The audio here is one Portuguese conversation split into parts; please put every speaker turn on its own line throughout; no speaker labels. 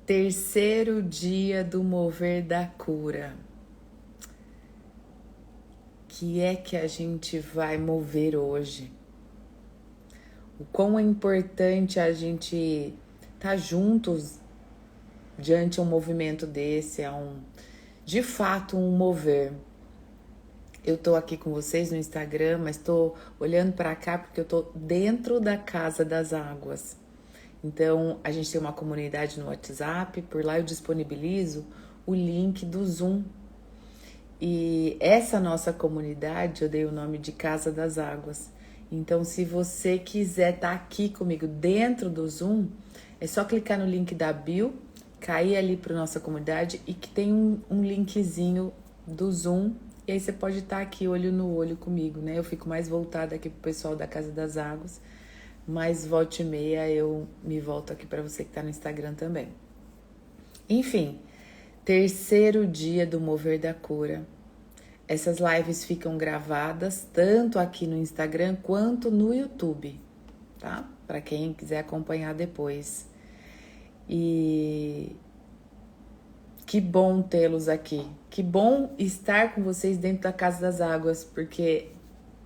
Terceiro dia do mover da cura. Que é que a gente vai mover hoje? O quão é importante a gente estar juntos diante um movimento desse, de fato um mover. Eu tô aqui com vocês no Instagram, mas tô olhando para cá porque eu tô dentro da Casa das Águas. Então, a gente tem uma comunidade no WhatsApp, por lá eu disponibilizo o link do Zoom. E essa nossa comunidade, eu dei o nome de Casa das Águas. Então, se você quiser estar aqui comigo dentro do Zoom, é só clicar no link da bio, cair ali para nossa comunidade e que tem um linkzinho do Zoom. E aí você pode estar aqui olho no olho comigo, né? Eu fico mais voltada aqui pro pessoal da Casa das Águas. Mas volta e meia eu me volto aqui para você que tá no Instagram também. Enfim, terceiro dia do Mover da Cura. Essas lives ficam gravadas tanto aqui no Instagram quanto no YouTube, tá? Para quem quiser acompanhar depois. E que bom tê-los aqui. Que bom estar com vocês dentro da Casa das Águas, porque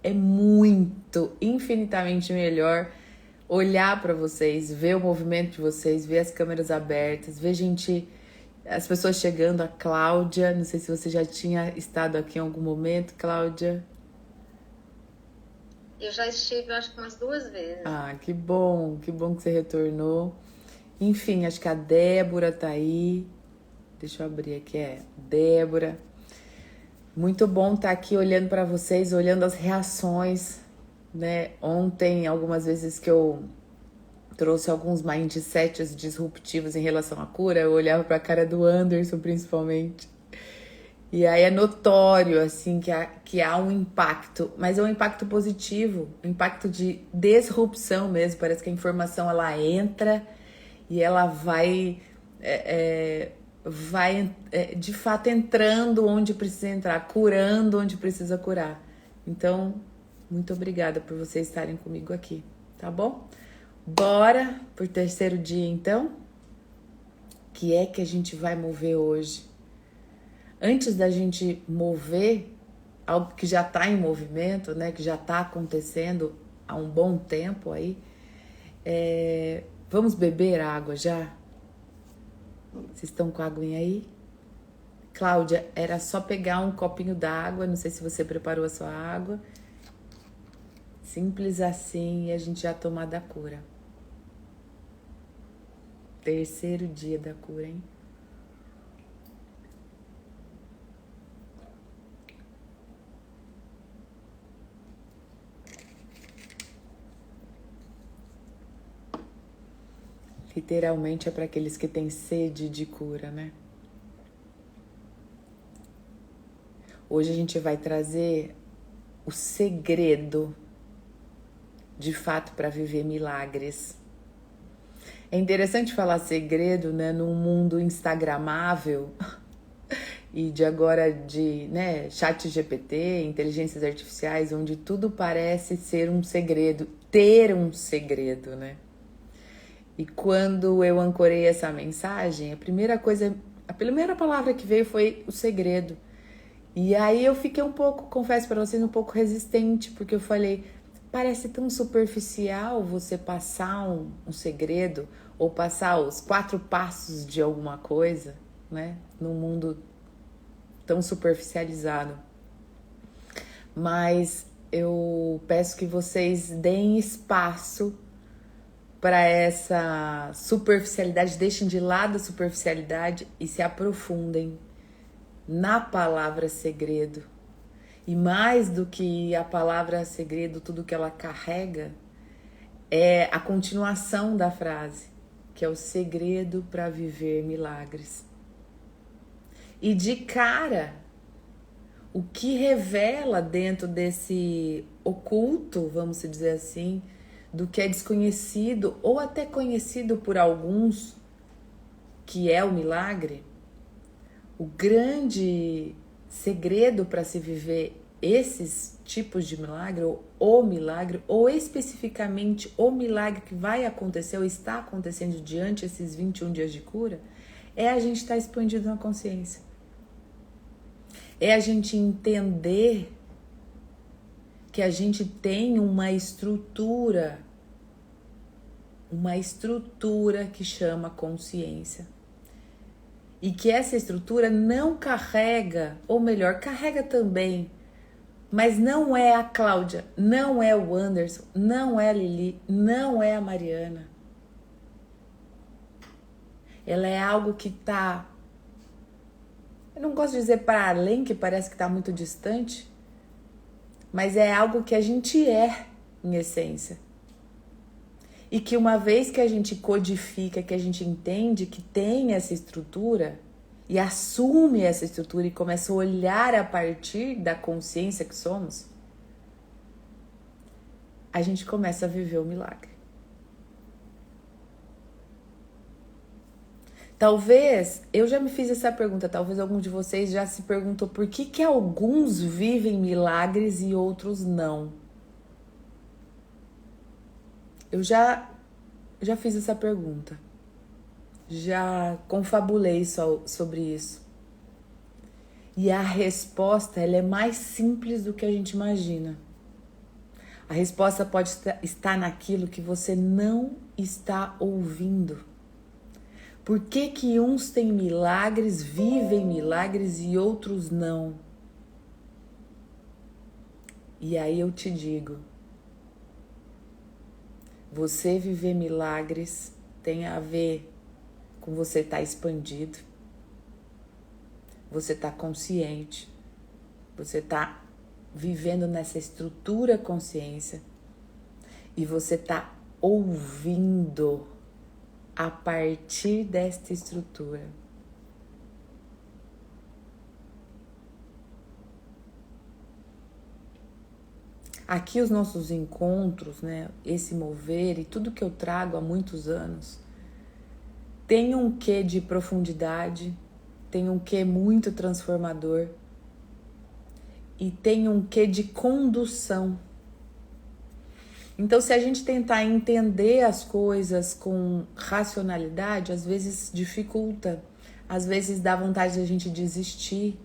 é muito, infinitamente melhor olhar para vocês, ver o movimento de vocês, ver as câmeras abertas, ver as pessoas chegando, a Cláudia, não sei se você já tinha estado aqui em algum momento, Cláudia.
Eu já estive, acho que umas 2 vezes.
Ah, que bom que você retornou. Enfim, acho que a Débora tá aí. Deixa eu abrir aqui, Débora. Muito bom estar aqui olhando para vocês, olhando as reações, né? Ontem, algumas vezes que eu trouxe alguns mindsets disruptivos em relação à cura, eu olhava para a cara do Anderson, principalmente. E aí é notório, assim, que há um impacto, mas é um impacto positivo, um impacto de disrupção mesmo. Parece que a informação, ela entra e ela vai de fato entrando onde precisa entrar, curando onde precisa curar. Então, muito obrigada por vocês estarem comigo aqui, tá bom? Bora pro terceiro dia, então? Que é que a gente vai mover hoje? Antes da gente mover algo que já está em movimento, né? Que já está acontecendo há um bom tempo aí, vamos beber água já? Vocês estão com a aguinha aí? Cláudia, era só pegar um copinho d'água, não sei se você preparou a sua água. Simples assim, e a gente já toma da cura. Terceiro dia da cura, hein? Literalmente é para aqueles que têm sede de cura, né? Hoje a gente vai trazer o segredo, de fato, para viver milagres. É interessante falar segredo, né, num mundo instagramável e de agora de, né, chat GPT, inteligências artificiais, onde tudo parece ser um segredo, ter um segredo, né? E quando eu ancorei essa mensagem, a primeira palavra que veio foi o segredo. E aí eu fiquei confesso para vocês, um pouco resistente, porque eu falei, parece tão superficial você passar um segredo ou passar os 4 passos de alguma coisa, né? Num mundo tão superficializado. Mas eu peço que vocês deem espaço para essa superficialidade, deixem de lado a superficialidade e se aprofundem na palavra segredo. E mais do que a palavra segredo, tudo que ela carrega é a continuação da frase, que é o segredo para viver milagres. E de cara, o que revela dentro desse oculto, vamos dizer assim, do que é desconhecido ou até conhecido por alguns, que é o milagre, o grande segredo para se viver esses tipos de milagre, ou o milagre, ou especificamente o milagre que vai acontecer ou está acontecendo diante esses 21 dias de cura, é a gente estar expandido na consciência. É a gente entender que a gente tem uma estrutura que chama consciência. E que essa estrutura não carrega, ou melhor, carrega também, mas não é a Cláudia, não é o Anderson, não é a Lili, não é a Mariana. Ela é algo que está, eu não gosto de dizer para além, que parece que está muito distante, mas é algo que a gente é, em essência. E que uma vez que a gente codifica, que a gente entende que tem essa estrutura, e assume essa estrutura e começa a olhar a partir da consciência que somos, a gente começa a viver o milagre. Talvez, eu já me fiz essa pergunta, talvez algum de vocês já se perguntou por que alguns vivem milagres e outros não. Eu já fiz essa pergunta, já confabulei sobre isso. E a resposta, ela é mais simples do que a gente imagina. A resposta pode estar naquilo que você não está ouvindo. Por que uns têm milagres, vivem milagres e outros não? E aí eu te digo, você viver milagres tem a ver com você estar expandido, você estar consciente, você estar vivendo nessa estrutura consciência e você estar ouvindo a partir desta estrutura. Aqui os nossos encontros, né, esse mover e tudo que eu trago há muitos anos, tem um quê de profundidade, tem um quê muito transformador e tem um quê de condução. Então, se a gente tentar entender as coisas com racionalidade, às vezes dificulta, às vezes dá vontade de a gente desistir.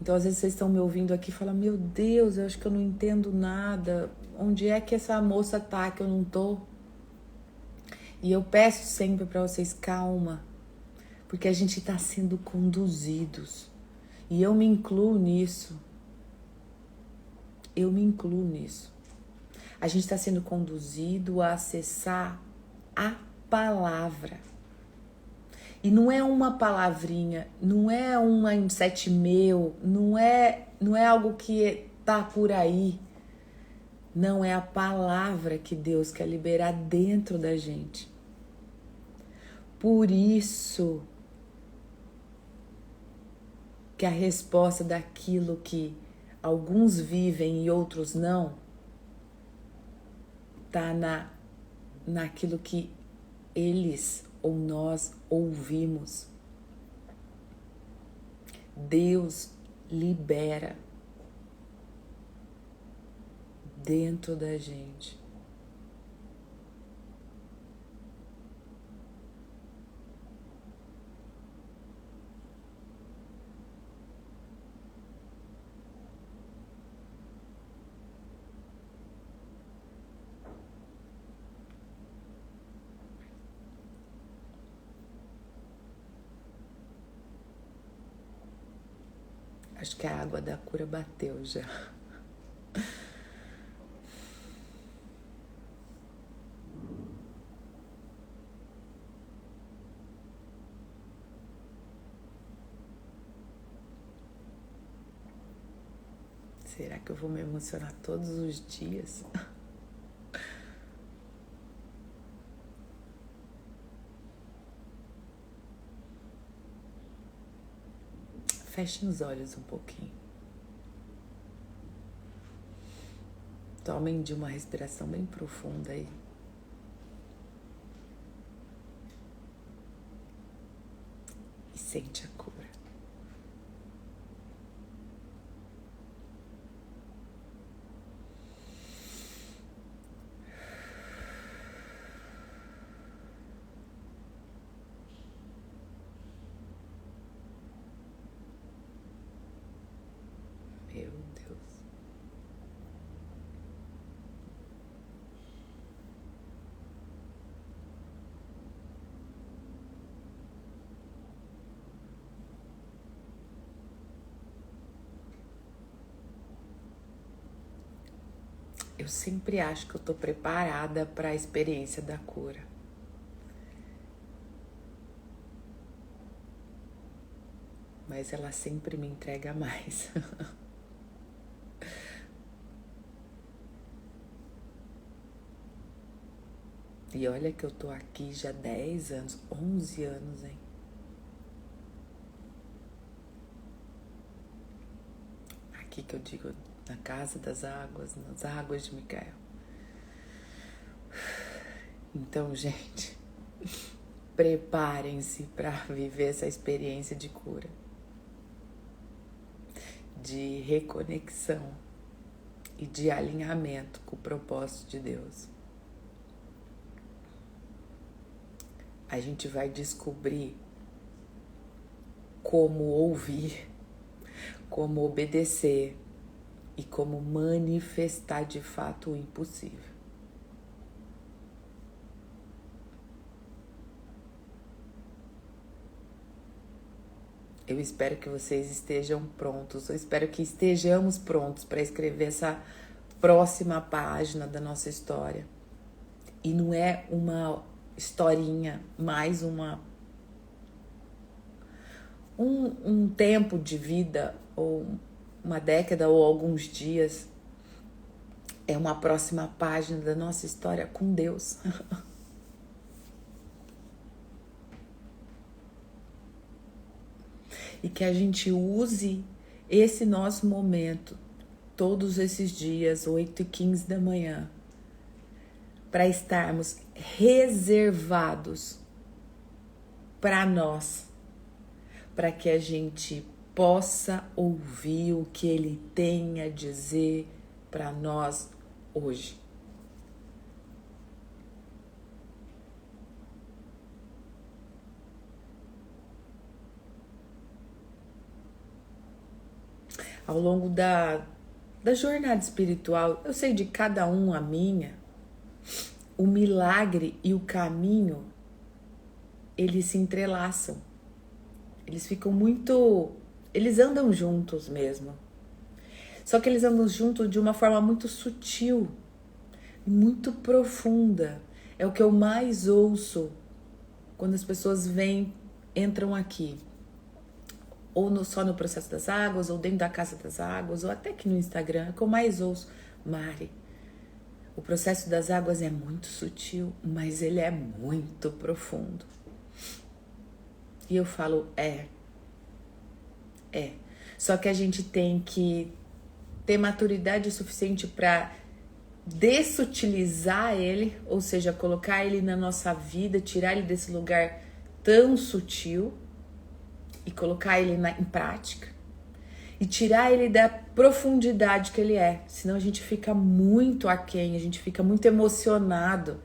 Então, às vezes vocês estão me ouvindo aqui e falam, meu Deus, eu acho que eu não entendo nada. Onde é que essa moça tá que eu não tô? E eu peço sempre para vocês, calma, porque a gente está sendo conduzidos. E eu me incluo nisso. Eu me incluo nisso. A gente está sendo conduzido a acessar a palavra. E não é uma palavrinha, não é um mindset meu, não é algo que tá por aí. Não, é a palavra que Deus quer liberar dentro da gente. Por isso que a resposta daquilo que alguns vivem e outros não, tá naquilo que eles ou nós ouvimos. Deus libera dentro da gente. Acho que a água da cura bateu já. Será que eu vou me emocionar todos os dias? Fechem os olhos um pouquinho. Tomem de uma respiração bem profunda aí. E sente a cura. Eu sempre acho que eu tô preparada para a experiência da cura. Mas ela sempre me entrega mais. E olha que eu tô aqui já 10 anos, 11 anos, hein? Aqui que eu digo, na Casa das Águas, nas Águas de Micael. Então, gente, preparem-se para viver essa experiência de cura, de reconexão e de alinhamento com o propósito de Deus. A gente vai descobrir como ouvir, como obedecer e como manifestar de fato o impossível. Eu espero que vocês estejam prontos, eu espero que estejamos prontos para escrever essa próxima página da nossa história. E não é uma historinha, mais um tempo de vida, ou uma década, ou alguns dias. É uma próxima página da nossa história com Deus. E que a gente use esse nosso momento, todos esses dias, 8h15 da manhã, para estarmos reservados para nós, para que a gente possa ouvir o que Ele tem a dizer para nós hoje. Ao longo da jornada espiritual, eu sei de cada um a minha, o milagre e o caminho, eles se entrelaçam. Eles ficam muito... Eles andam juntos mesmo. Só que eles andam juntos de uma forma muito sutil, muito profunda. É o que eu mais ouço quando as pessoas entram aqui. Ou só no Processo das Águas, ou dentro da Casa das Águas, ou até aqui no Instagram. É o que eu mais ouço. Mari, o Processo das Águas é muito sutil, mas ele é muito profundo. E eu falo, é. Só que a gente tem que ter maturidade suficiente para dessutilizar ele, ou seja, colocar ele na nossa vida, tirar ele desse lugar tão sutil e colocar ele em prática. E tirar ele da profundidade que ele é. Senão a gente fica muito aquém, a gente fica muito emocionado.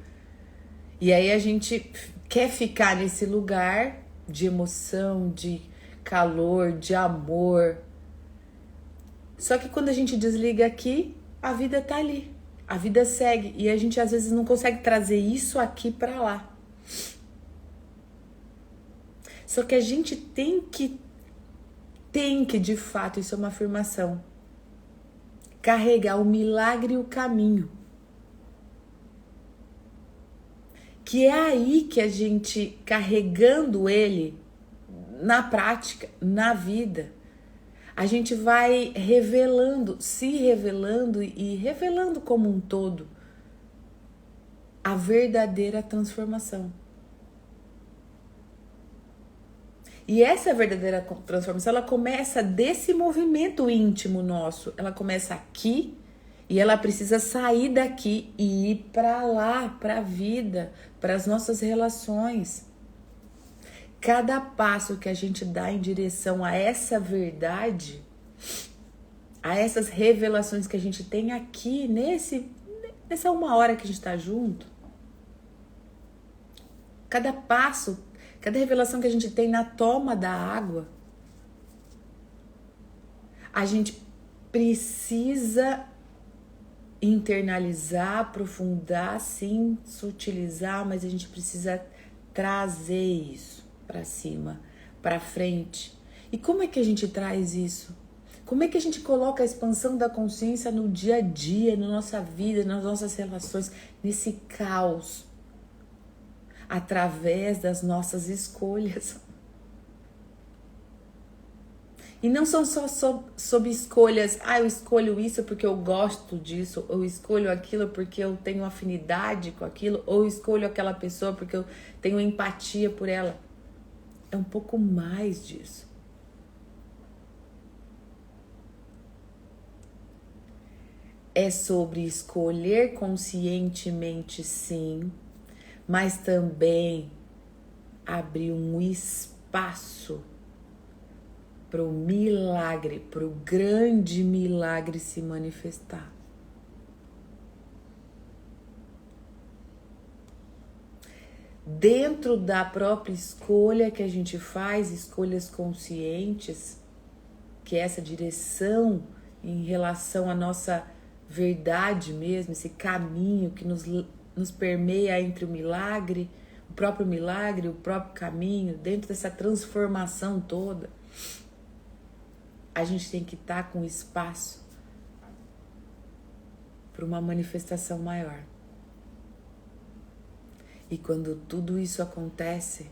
E aí a gente quer ficar nesse lugar de emoção, de calor, de amor. Só que quando a gente desliga aqui, a vida tá ali. A vida segue. E a gente às vezes não consegue trazer isso aqui pra lá. Só que a gente tem que de fato, isso é uma afirmação, carregar o milagre e o caminho. Que é aí que a gente, carregando ele na prática, na vida, a gente vai revelando, se revelando e revelando como um todo a verdadeira transformação. E essa verdadeira transformação, ela começa desse movimento íntimo nosso. Ela começa aqui e ela precisa sair daqui e ir para lá, para a vida, para as nossas relações. Cada passo que a gente dá em direção a essa verdade, a essas revelações que a gente tem aqui, nessa 1 hora que a gente está junto, cada passo, cada revelação que a gente tem na toma da água, a gente precisa internalizar, aprofundar, sim, sutilizar, mas a gente precisa trazer isso para cima, para frente. E como é que a gente traz isso? Como é que a gente coloca a expansão da consciência no dia a dia, na nossa vida, nas nossas relações, nesse caos? Através das nossas escolhas. E não são só sobre escolhas, eu escolho isso porque eu gosto disso, ou eu escolho aquilo porque eu tenho afinidade com aquilo, ou eu escolho aquela pessoa porque eu tenho empatia por ela. É um pouco mais disso. É sobre escolher conscientemente, sim, mas também abrir um espaço para o milagre, para o grande milagre se manifestar. Dentro da própria escolha que a gente faz, escolhas conscientes, que é essa direção em relação à nossa verdade mesmo, esse caminho que nos permeia entre o próprio caminho, dentro dessa transformação toda, a gente tem que estar com espaço para uma manifestação maior. E quando tudo isso acontece,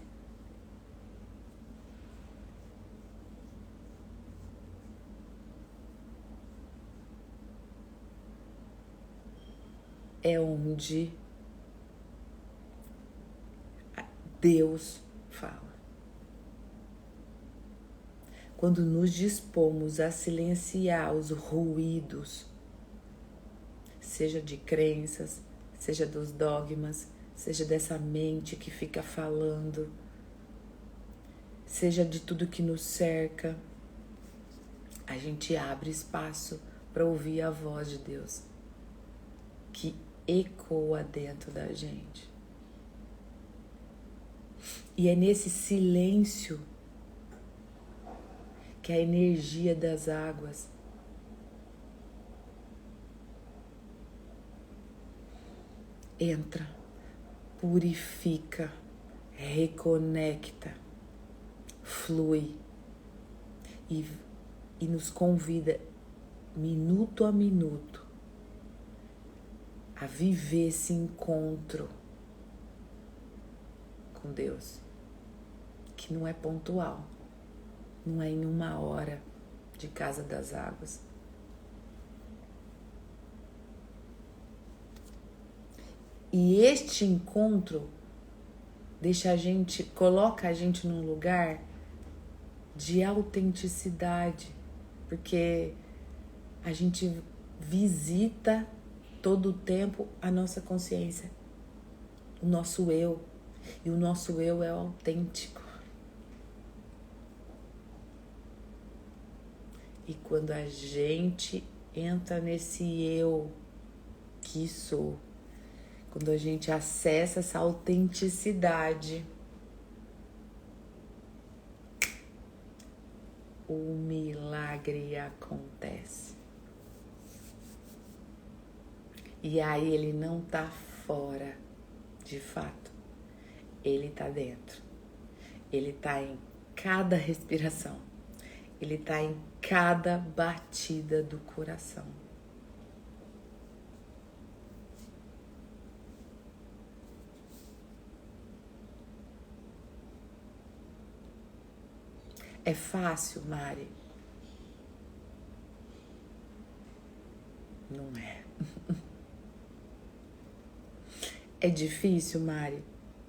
é onde Deus fala. Quando nos dispomos a silenciar os ruídos, seja de crenças, seja dos dogmas, seja dessa mente que fica falando, seja de tudo que nos cerca, a gente abre espaço para ouvir a voz de Deus, que ecoa dentro da gente. E é nesse silêncio que a energia das águas entra, purifica, reconecta, flui e nos convida, minuto a minuto, a viver esse encontro com Deus, que não é pontual, não é em uma hora de Casa das Águas. E este encontro coloca a gente num lugar de autenticidade, porque a gente visita todo o tempo a nossa consciência, o nosso eu, e o nosso eu é autêntico. E quando a gente entra nesse eu que sou, quando a gente acessa essa autenticidade, o milagre acontece. E aí ele não tá fora, de fato. Ele tá dentro. Ele tá em cada respiração. Ele tá em cada batida do coração. É fácil, Mari? Não é. É difícil, Mari?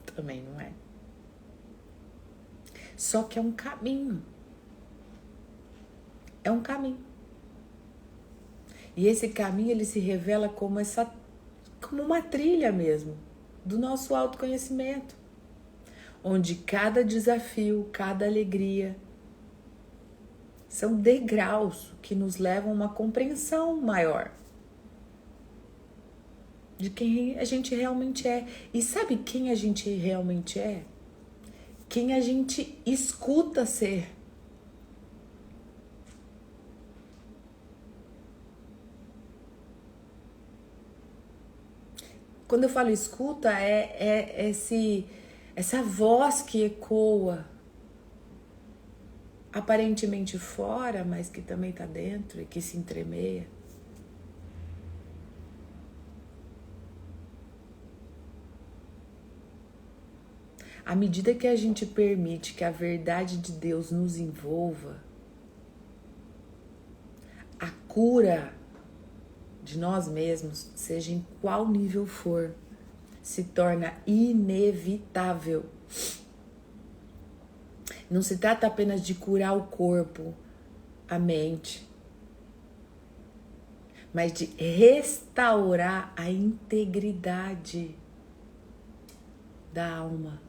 Também não é. Só que é um caminho. É um caminho. E esse caminho, ele se revela como uma trilha mesmo, do nosso autoconhecimento. Onde cada desafio, cada alegria, são degraus que nos levam a uma compreensão maior de quem a gente realmente é. E sabe quem a gente realmente é? Quem a gente escuta ser. Quando eu falo escuta, essa voz que ecoa aparentemente fora, mas que também está dentro e que se entremeia. À medida que a gente permite que a verdade de Deus nos envolva, a cura de nós mesmos, seja em qual nível for, se torna inevitável. Não se trata apenas de curar o corpo, a mente, mas de restaurar a integridade da alma,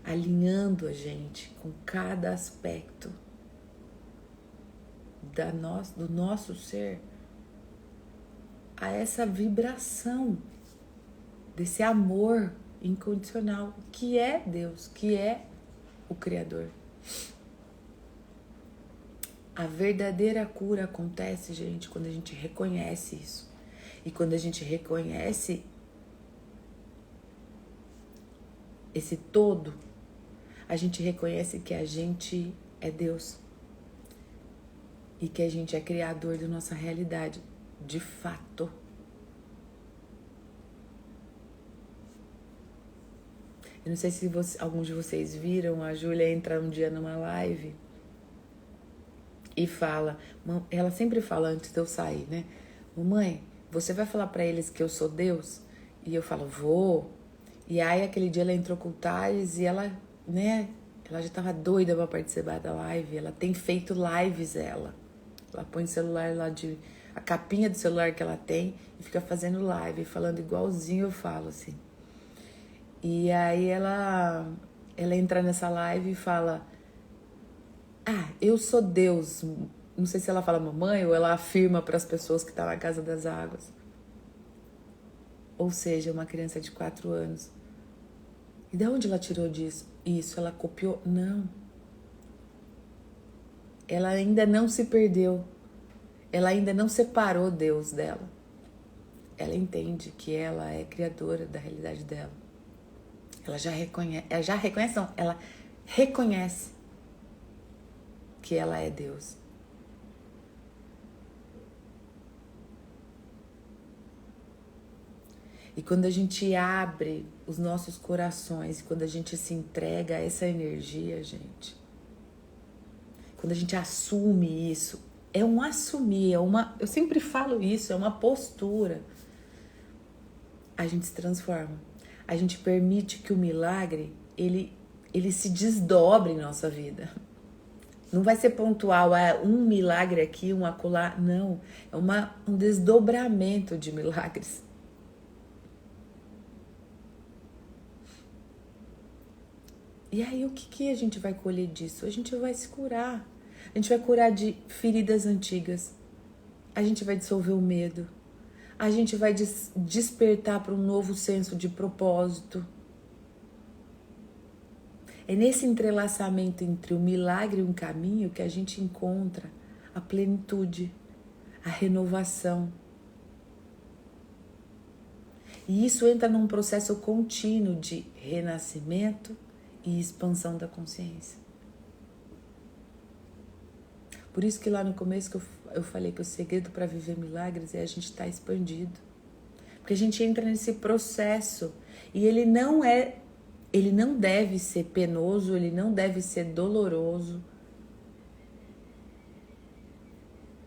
alinhando a gente com cada aspecto do nosso ser a essa vibração desse amor incondicional que é Deus, que é o Criador. A verdadeira cura acontece, gente, quando a gente reconhece isso. E quando a gente reconhece esse todo, a gente reconhece que a gente é Deus. E que a gente é criador da nossa realidade, de fato. Eu não sei se alguns de vocês viram, a Júlia entra um dia numa live e fala, ela sempre fala antes de eu sair, né? Mamãe, você vai falar pra eles que eu sou Deus? E eu falo, vou. E aí aquele dia ela entrou com o Thales e ela, né? Ela já tava doida pra participar da live. Ela tem feito lives, ela põe o celular lá, a capinha do celular que ela tem e fica fazendo live, falando igualzinho eu falo, assim. E aí ela entra nessa live e fala, eu sou Deus. Não sei se ela fala mamãe ou ela afirma para as pessoas que estão na Casa das Águas. Ou seja, uma criança de 4 anos. E de onde ela tirou disso? Isso, ela copiou? Não. Ela ainda não se perdeu. Ela ainda não separou Deus dela. Ela entende que ela é criadora da realidade dela. Ela reconhece que ela é Deus. E quando a gente abre os nossos corações, quando a gente se entrega a essa energia, gente, quando a gente assume isso, é um assumir, eu sempre falo isso, é uma postura. A gente se transforma. A gente permite que o milagre, ele se desdobre em nossa vida. Não vai ser pontual, um milagre aqui, um acolá. Não, é um desdobramento de milagres. E aí, o que a gente vai colher disso? A gente vai se curar. A gente vai curar de feridas antigas. A gente vai dissolver o medo. A gente vai despertar para um novo senso de propósito. É nesse entrelaçamento entre o milagre e um caminho que a gente encontra a plenitude, a renovação. E isso entra num processo contínuo de renascimento e expansão da consciência. Por isso que lá no começo que eu falei que o segredo para viver milagres é a gente estar expandido. Porque a gente entra nesse processo e ele não deve ser penoso, ele não deve ser doloroso.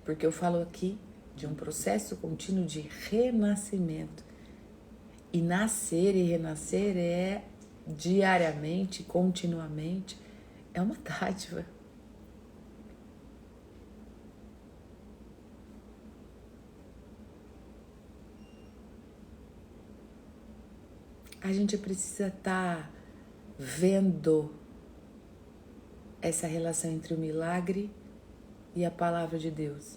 Porque eu falo aqui de um processo contínuo de renascimento. E nascer e renascer é diariamente, continuamente, é uma dádiva. A gente precisa estar vendo essa relação entre o milagre e a palavra de Deus.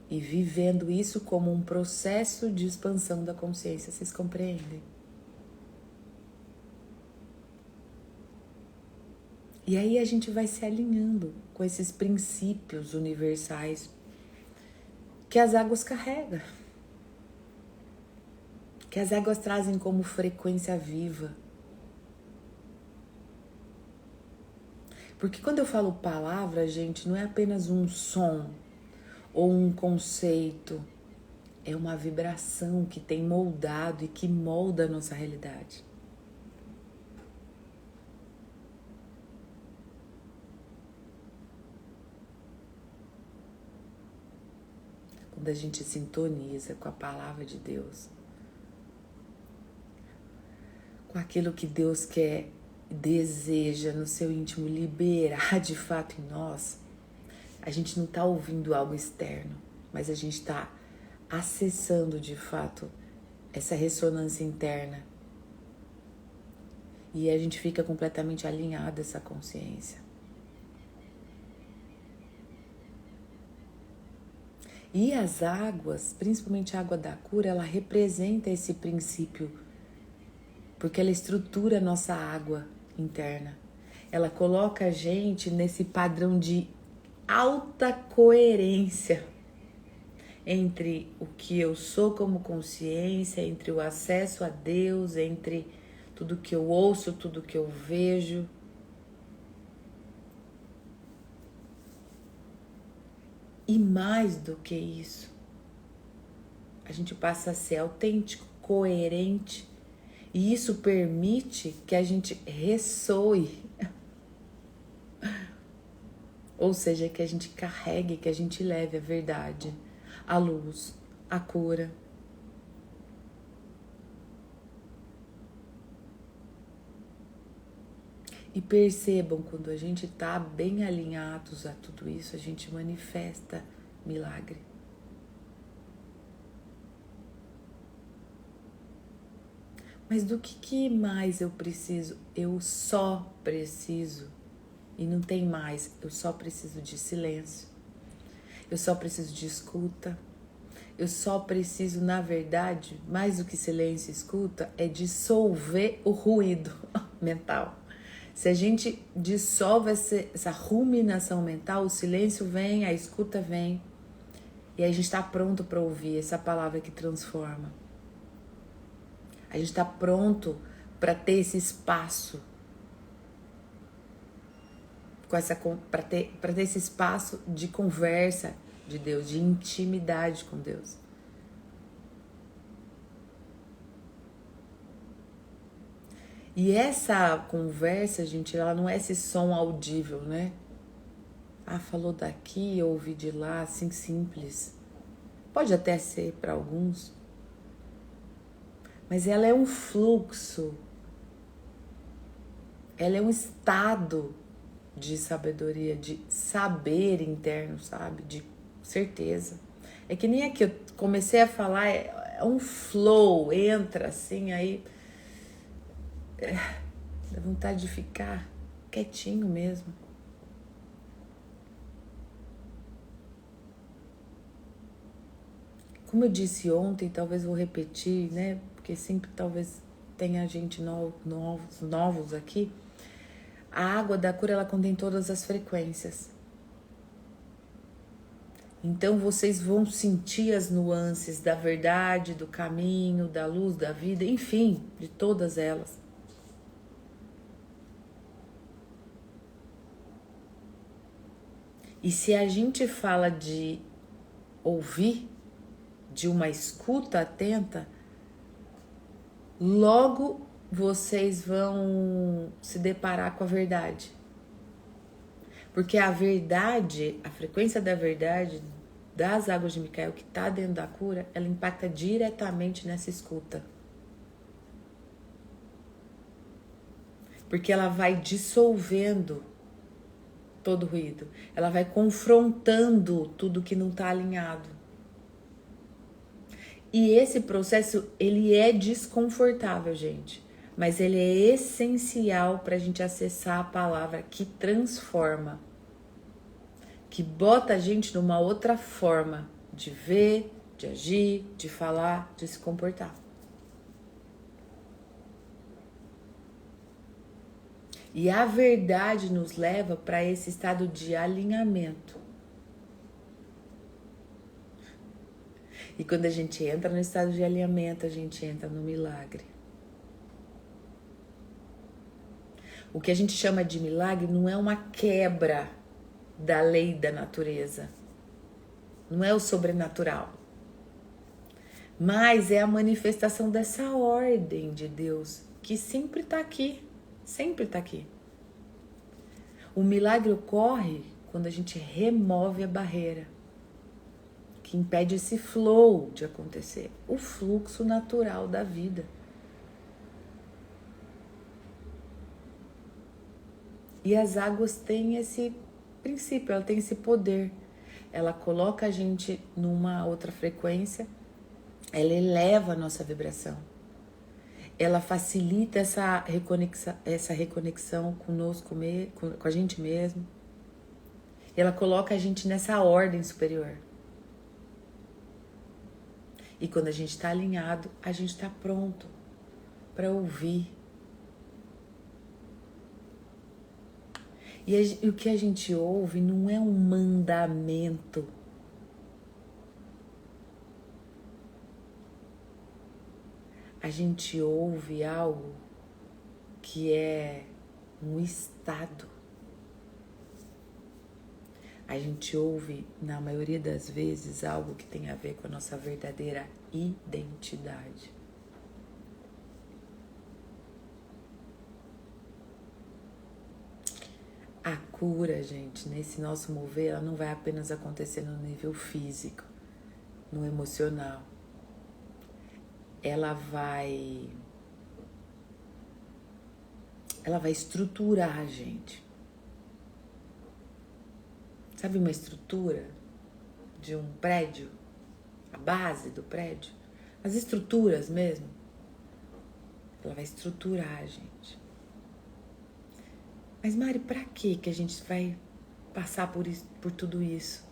E vivendo isso como um processo de expansão da consciência. Vocês compreendem? E aí a gente vai se alinhando com esses princípios universais que as águas carregam. Que as águas trazem como frequência viva. Porque quando eu falo palavra, gente, não é apenas um som ou um conceito. É uma vibração que tem moldado e que molda a nossa realidade. Quando a gente sintoniza com a palavra de Deus, com aquilo que Deus quer e deseja no seu íntimo liberar de fato em nós, a gente não está ouvindo algo externo, mas a gente está acessando de fato essa ressonância interna. E a gente fica completamente alinhado a essa consciência. E as águas, principalmente a água da cura, ela representa esse princípio, porque ela estrutura a nossa água interna. Ela coloca a gente nesse padrão de alta coerência entre o que eu sou como consciência, entre o acesso a Deus, entre tudo que eu ouço, tudo que eu vejo. E mais do que isso, a gente passa a ser autêntico, coerente, e isso permite que a gente ressoe. Ou seja, que a gente carregue, que a gente leve a verdade, a luz, a cura. E percebam, quando a gente está bem alinhados a tudo isso, a gente manifesta milagre. Mas do que mais eu preciso? Eu só preciso. E não tem mais. Eu só preciso de silêncio. Eu só preciso de escuta. Eu só preciso, na verdade, mais do que silêncio e escuta, é dissolver o ruído mental. Se a gente dissolve essa ruminação mental, o silêncio vem, a escuta vem. E aí a gente está pronto para ouvir essa palavra que transforma. A gente está pronto para ter esse espaço. Para ter esse espaço de conversa de Deus, de intimidade com Deus. E essa conversa, gente, ela não é esse som audível, né? Ah, falou daqui, eu ouvi de lá, assim simples. Pode até ser para alguns, mas ela é um fluxo, ela é um estado de sabedoria, de saber interno, sabe? De certeza. É que nem aqui eu comecei a falar, é um flow, entra assim, aí dá vontade de ficar quietinho mesmo. Como eu disse ontem, talvez vou repetir, né? Porque sempre talvez tenha gente novos aqui. A água da cura, ela contém todas as frequências. Então vocês vão sentir as nuances da verdade, do caminho, da luz, da vida, enfim, de todas elas. E se a gente fala de ouvir, de uma escuta atenta, logo vocês vão se deparar com a verdade. Porque a verdade, a frequência da verdade das águas de Micael que está dentro da cura, ela impacta diretamente nessa escuta. Porque ela vai dissolvendo todo o ruído. Ela vai confrontando tudo que não está alinhado. E esse processo, ele é desconfortável, gente. Mas ele é essencial para a gente acessar a palavra que transforma. Que bota a gente numa outra forma de ver, de agir, de falar, de se comportar. E a verdade nos leva para esse estado de alinhamento. E quando a gente entra no estado de alinhamento, a gente entra no milagre. O que a gente chama de milagre não é uma quebra da lei da natureza, não é o sobrenatural, mas é a manifestação dessa ordem de Deus que sempre está aqui, sempre está aqui. O milagre ocorre quando a gente remove a barreira que impede esse flow de acontecer, o fluxo natural da vida. E as águas têm esse princípio, ela tem esse poder. Ela coloca a gente numa outra frequência, ela eleva a nossa vibração. Ela facilita essa reconexão conosco, com a gente mesmo. Ela coloca a gente nessa ordem superior. E quando a gente está alinhado, a gente está pronto para ouvir. E o que a gente ouve não é um mandamento. A gente ouve algo que é um estado. A gente ouve, na maioria das vezes, algo que tem a ver com a nossa verdadeira identidade. A cura, gente, nesse nosso mover, ela não vai apenas acontecer no nível físico, no emocional. Ela vai estruturar a gente. Sabe uma estrutura de um prédio? A base do prédio? As estruturas mesmo? Ela vai estruturar a gente. Mas Mari, pra que a gente vai passar por tudo isso?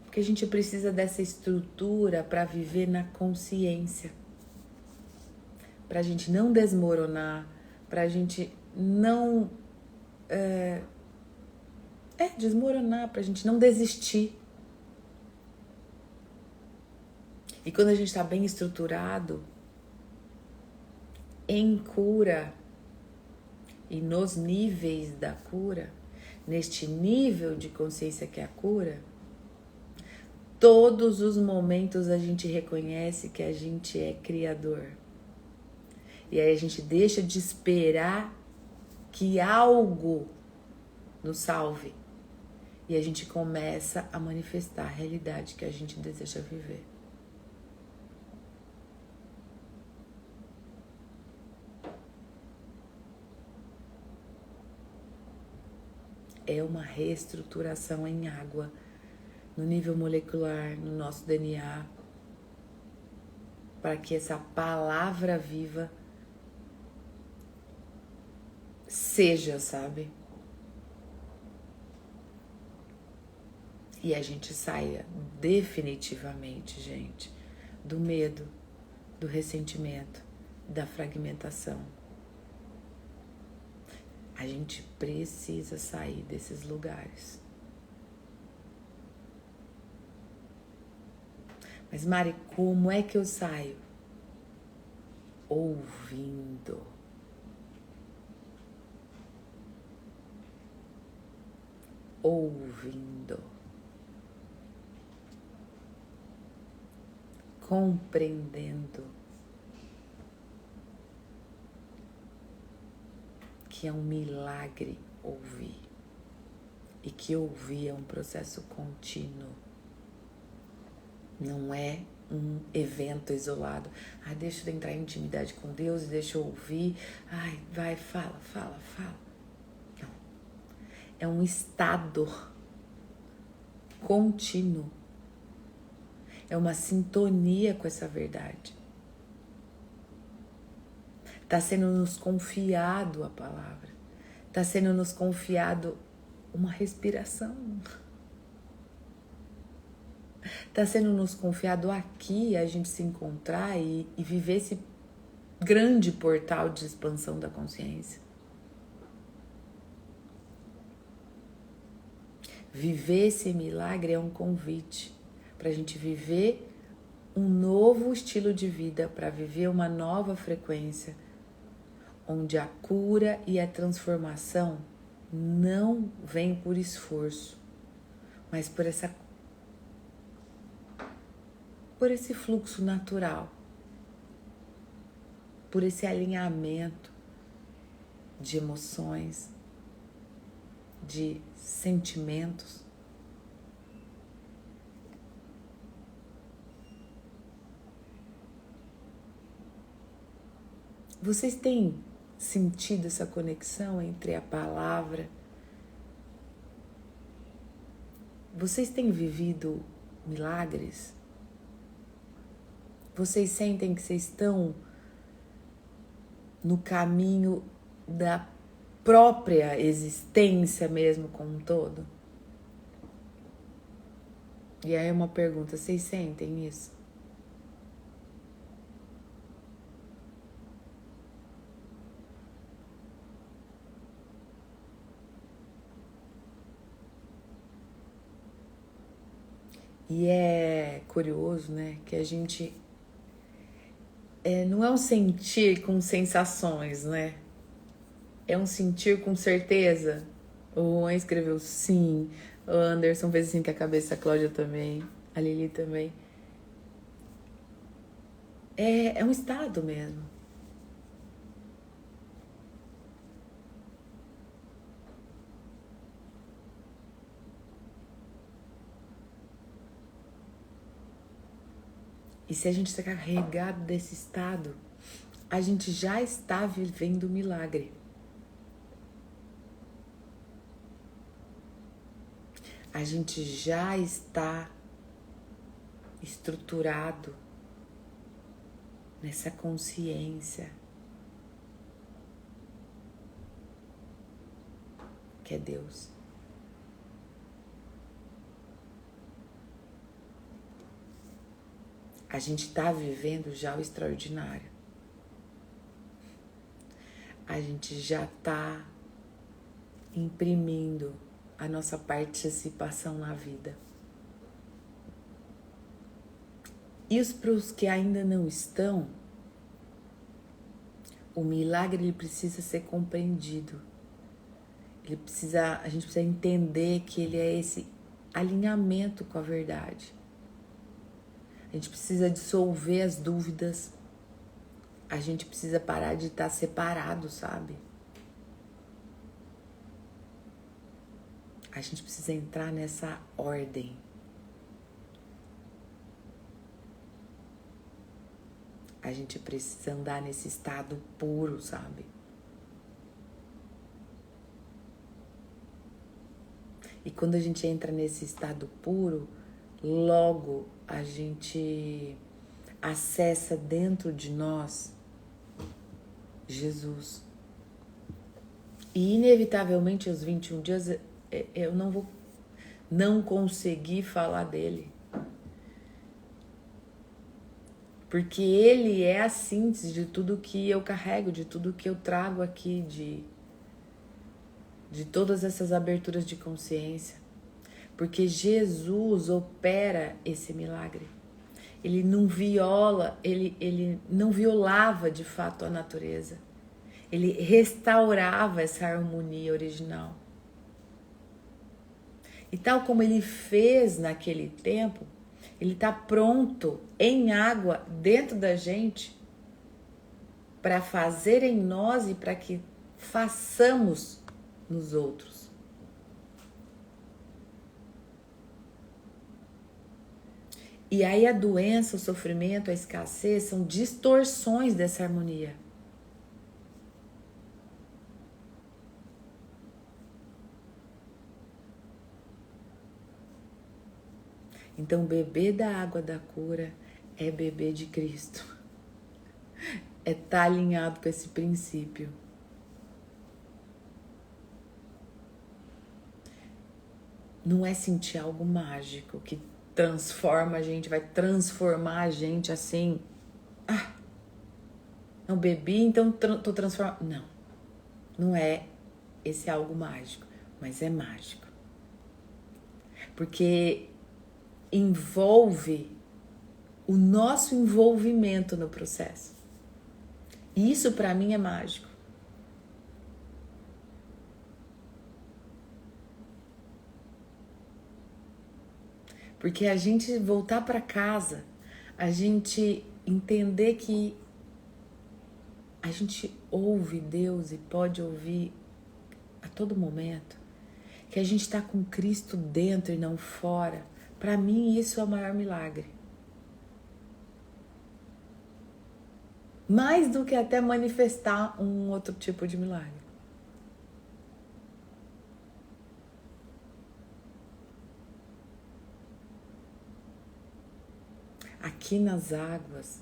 Porque a gente precisa dessa estrutura para viver na consciência. Pra gente não desmoronar, pra gente não desmoronar, pra gente não desistir. E quando a gente está bem estruturado, em cura e nos níveis da cura, neste nível de consciência que é a cura, todos os momentos a gente reconhece que a gente é criador. E aí a gente deixa de esperar que algo nos salve. E a gente começa a manifestar a realidade que a gente deseja viver. É uma reestruturação em água, no nível molecular, no nosso DNA, para que essa palavra viva seja, sabe? E a gente saia definitivamente, gente, do medo, do ressentimento, da fragmentação. A gente precisa sair desses lugares. Mas Mari, como é que eu saio? Ouvindo. Ouvindo. Compreendendo que é um milagre ouvir e que ouvir é um processo contínuo, não é um evento isolado. Deixa eu entrar em intimidade com Deus e deixa eu ouvir. Vai, fala. Não. É um estado contínuo. É uma sintonia com essa verdade. Está sendo nos confiado a palavra. Está sendo nos confiado uma respiração. Está sendo nos confiado aqui a gente se encontrar e viver esse grande portal de expansão da consciência. Viver esse milagre é um convite para a gente viver um novo estilo de vida, para viver uma nova frequência, onde a cura e a transformação não vem por esforço, mas por esse fluxo natural, por esse alinhamento de emoções, de sentimentos. Vocês têm sentido essa conexão entre a palavra? Vocês têm vivido milagres? Vocês sentem que vocês estão no caminho da própria existência mesmo como um todo? E aí uma pergunta, vocês sentem isso? E é curioso, né, que a gente não é um sentir com sensações, né? É um sentir com certeza. O Juan escreveu sim, o Anderson fez assim com a cabeça, a Cláudia também, a Lili também. É um estado mesmo. E se a gente está carregado desse estado, a gente já está vivendo o milagre. A gente já está estruturado nessa consciência que é Deus. A gente está vivendo já o extraordinário. A gente já está imprimindo a nossa participação na vida. E para os que ainda não estão, o milagre ele precisa ser compreendido. A gente precisa entender que ele é esse alinhamento com a verdade. A gente precisa dissolver as dúvidas. A gente precisa parar de estar separado, sabe? A gente precisa entrar nessa ordem. A gente precisa andar nesse estado puro, sabe? E quando a gente entra nesse estado puro, logo a gente acessa dentro de nós Jesus. E inevitavelmente aos 21 dias eu não conseguir falar dele. Porque ele é a síntese de tudo que eu carrego, de tudo que eu trago aqui, de todas essas aberturas de consciência. Porque Jesus opera esse milagre. Ele não ele não violava de fato a natureza. Ele restaurava essa harmonia original. E tal como ele fez naquele tempo, ele está pronto em água dentro da gente para fazer em nós e para que façamos nos outros. E aí a doença, o sofrimento, a escassez são distorções dessa harmonia. Então, beber da água da cura é beber de Cristo. É estar alinhado com esse princípio. Não é sentir algo mágico que transforma a gente, vai transformar a gente assim. Não bebi, então tô transformando. Não, não é esse algo mágico, mas é mágico. Porque envolve o nosso envolvimento no processo. E isso para mim é mágico. Porque a gente voltar para casa, a gente entender que a gente ouve Deus e pode ouvir a todo momento, que a gente está com Cristo dentro e não fora. Para mim, isso é o maior milagre. Mais do que até manifestar um outro tipo de milagre. Aqui nas águas,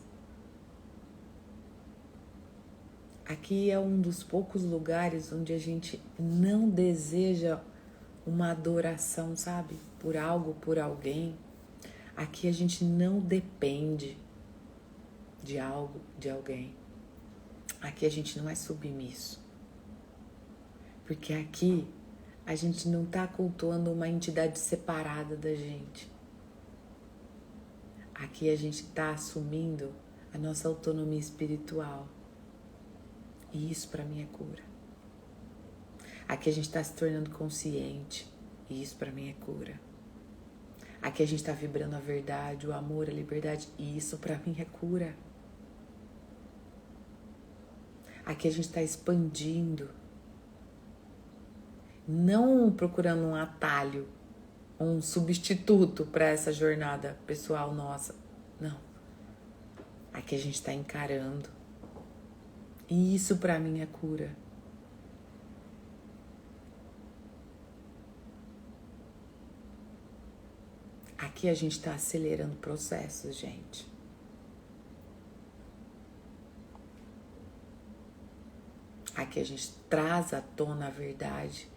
aqui é um dos poucos lugares onde a gente não deseja uma adoração, sabe? Por algo, por alguém. Aqui a gente não depende de algo, de alguém. Aqui a gente não é submisso. Porque aqui a gente não está cultuando uma entidade separada da gente. Aqui a gente está assumindo a nossa autonomia espiritual. E isso para mim é cura. Aqui a gente está se tornando consciente. E isso para mim é cura. Aqui a gente está vibrando a verdade, o amor, a liberdade. E isso para mim é cura. Aqui a gente está expandindo. Não procurando um atalho, um substituto para essa jornada pessoal nossa. Não. Aqui a gente está encarando. E isso para mim é cura. Aqui a gente está acelerando processos, gente. Aqui a gente traz à tona a verdade.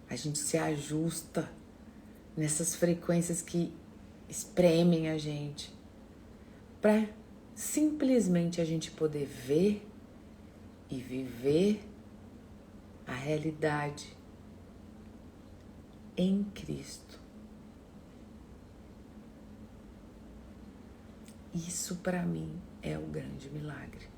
A gente se ajusta nessas frequências que espremem a gente para simplesmente a gente poder ver e viver a realidade em Cristo. Isso para mim é o grande milagre.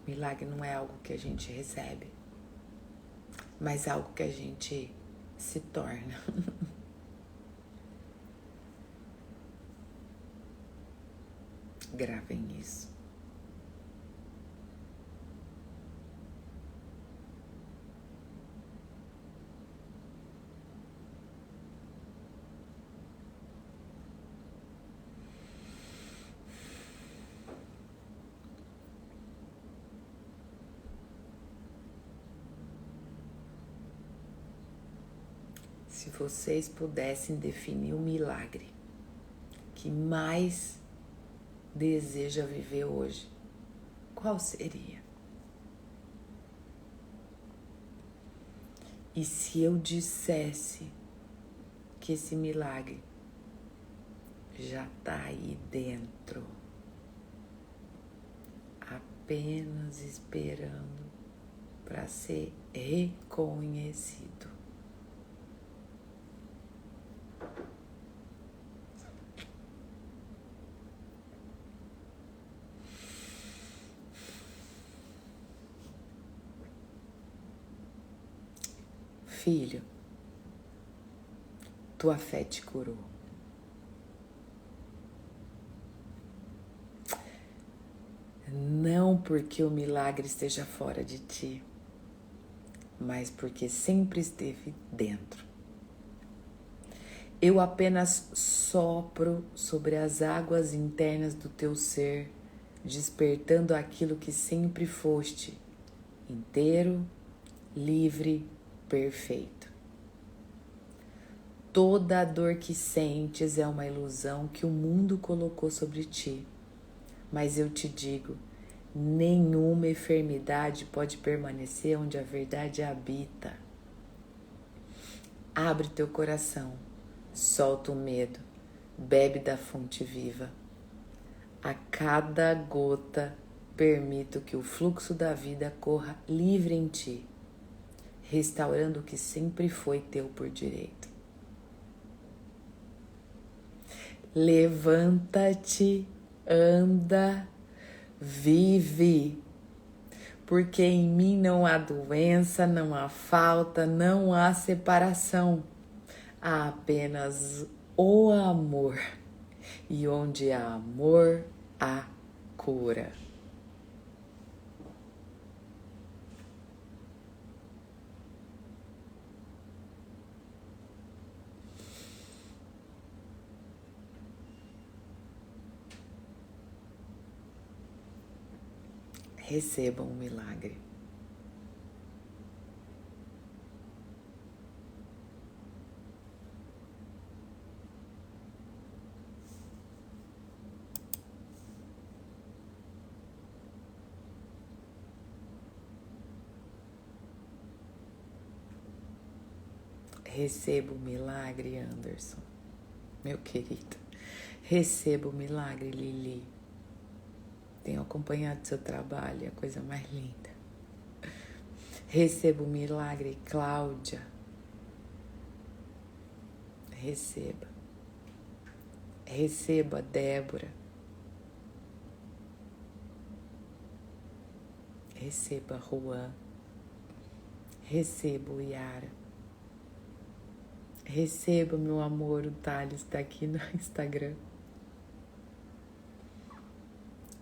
Milagre não é algo que a gente recebe, mas algo que a gente se torna. Gravem isso. Se vocês pudessem definir o milagre que mais deseja viver hoje, qual seria? E se eu dissesse que esse milagre já está aí dentro, apenas esperando para ser reconhecido? Filho, tua fé te curou. Não porque o milagre esteja fora de ti, mas porque sempre esteve dentro. Eu apenas sopro sobre as águas internas do teu ser, despertando aquilo que sempre foste, inteiro, livre, perfeito. Toda a dor que sentes é uma ilusão que o mundo colocou sobre ti. Mas eu te digo, nenhuma enfermidade pode permanecer onde a verdade habita. Abre teu coração, solta o medo, Bebe da fonte viva. A cada gota, permito que o fluxo da vida corra livre em ti, restaurando o que sempre foi teu por direito. Levanta-te, anda, vive, porque em mim não há doença, não há falta, não há separação, há apenas o amor, e onde há amor, há cura. Recebam um milagre. Receba o milagre, Anderson, meu querido. Receba o milagre, Lili. Tenho acompanhado seu trabalho, é a coisa mais linda. Receba o milagre, Cláudia. Receba. Receba, Débora. Receba, Juan. Receba, o Yara. Receba, meu amor, o Thales está aqui no Instagram.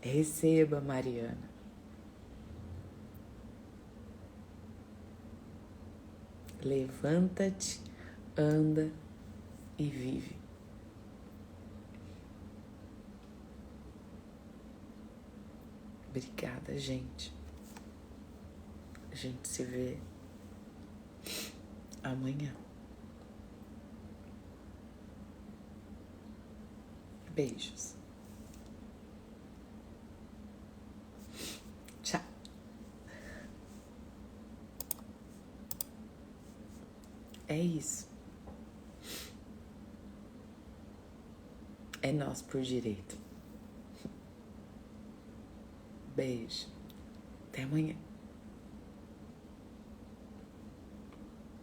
Receba, Mariana. Levanta-te, anda e vive. Obrigada, gente. A gente se vê amanhã. Beijos. Tchau. É isso. É nós por direito. Beijo. Até amanhã.